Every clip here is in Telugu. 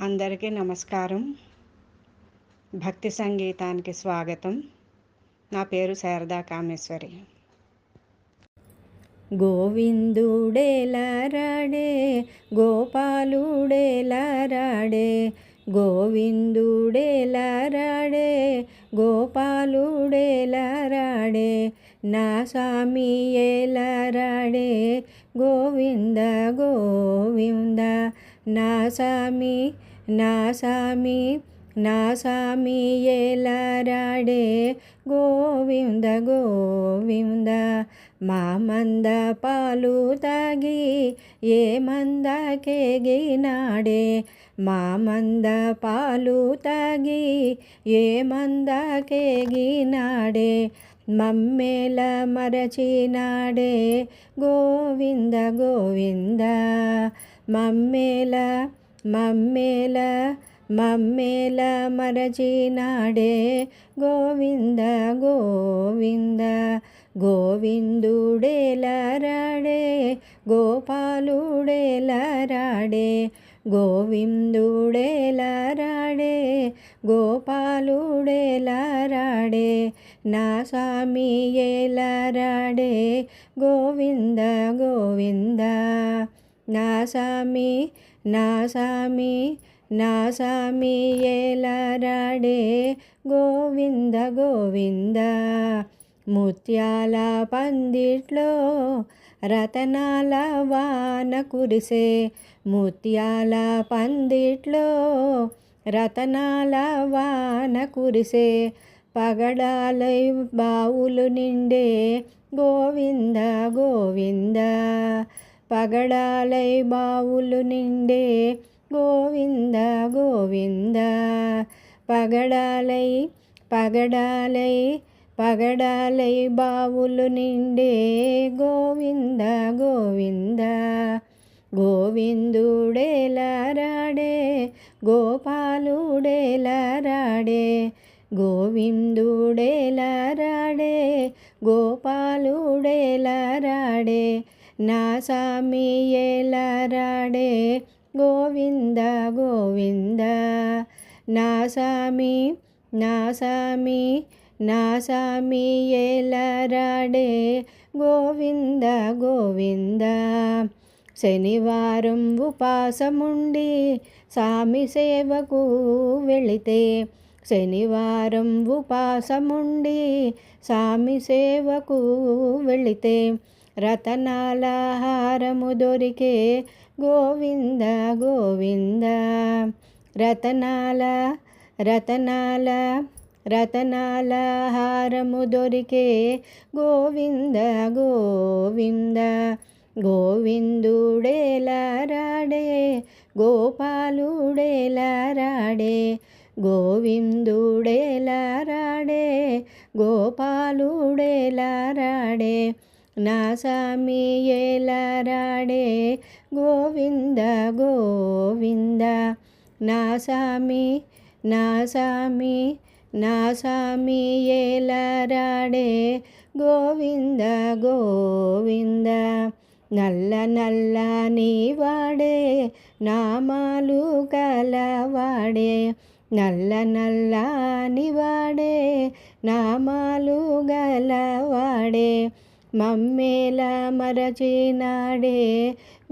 అందరికీ నమస్కారం. భక్తి సంగీతానికి స్వాగతం. నా పేరు శారదా కామేశ్వరి. గోవిందుడేలారాడే గోపాలుడేలారాడే, గోవిందుడేలారాడే గోపాలుడేలారాడే, నా స్వామి ఏలారాడే గోవింద గోవింద, నా స్వామి నా స్వామి నా స్వామి ఏలారాడే గోవింద గోవింద. మా మంద పాలు తాగి ఏ మందకేగినాడే, మా మంద పాలు తాగి ఏ మందకేగినాడే, మమ్మేల మరచినాడే గోవింద గోవింద. మమ్మేల మమ్మేల మమ్మేల మరచినాడే గోవింద గోవింద. గోవిందుడేలారాడే గోపాలుడేలారాడే, గోవిందుడేలారాడే గోపాలుడేలారాడే, నా స్వామి ఏలారాడే గోవింద గోవింద. నా స్వామి నా స్వామి నా స్వామి ఏలారాడే గోవింద గోవింద. ముత్యాల పందిట్లో రతనాల వాన కురిసే, ముత్యాల పందిట్లో రతనాల వాన కురిసే, పగడాలై బావులు నిండే గోవింద గోవింద. పగడాలై బావులు నిండే గోవింద గోవింద. పగడాలై పగడాలై పగడాలై బావులు నిండే గోవింద గోవింద. గోవిందుడేలారాడే గోపాలుడేలారాడే, గోవిందుడేలారాడే గోపాలుడేలారాడే, నా స్వామి ఏలారాడే గోవింద గోవింద. నా స్వామి నా స్వామి నా స్వామి ఏలారాడే గోవింద గోవింద. శనివారం ఉపాసముండి స్వామి సేవకు వెళితే, శనివారం ఉపాసముండి స్వామి సేవకు వెళితే, రతనాల హారము దొరికే గోవింద గోవింద. రతనాల రతనాల రతనాల హారము దొరికే గోవింద గోవింద. గోవిందుడేలారాడే గోపాలుడేలారాడే, గోవిందుడేలారాడే గోపాలుడేలారాడే, నా స్వామి ఏలారాడే గోవింద గోవింద. నా స్వామి నా స్వామి నా స్వామి ఏలారాడే గోవింద గోవింద. నల్ల నల్ల నీవాడే నామాలు కలవాడే, నల్ల నల్ల నివాడే నామాలు గలవాడే, మమ్మేల మరచినాడే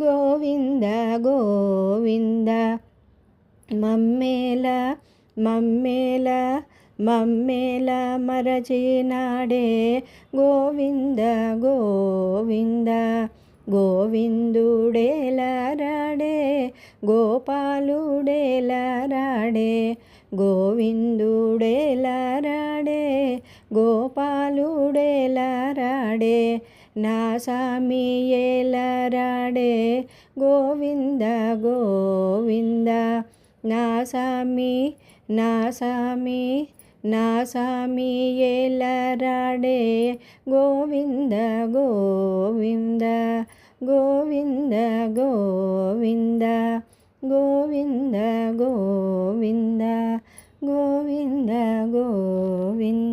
గోవింద గోవింద. మమ్మేల మమ్మేల మమ్మేల మరచినాడే గోవింద గోవింద. గోవిందుడేలారాడే గోపాలుడేలారాడే, గోవిందుడేలారాడే గోపాలుడేలారాడే, నా స్వామి ఏలారాడే గోవింద గోవింద. నా స్వామి నా స్వామి నా స్వామి ఏలారాడే గోవింద గోవింద గోవింద గోవింద గోవింద గోవింద గోవింద గోవింద.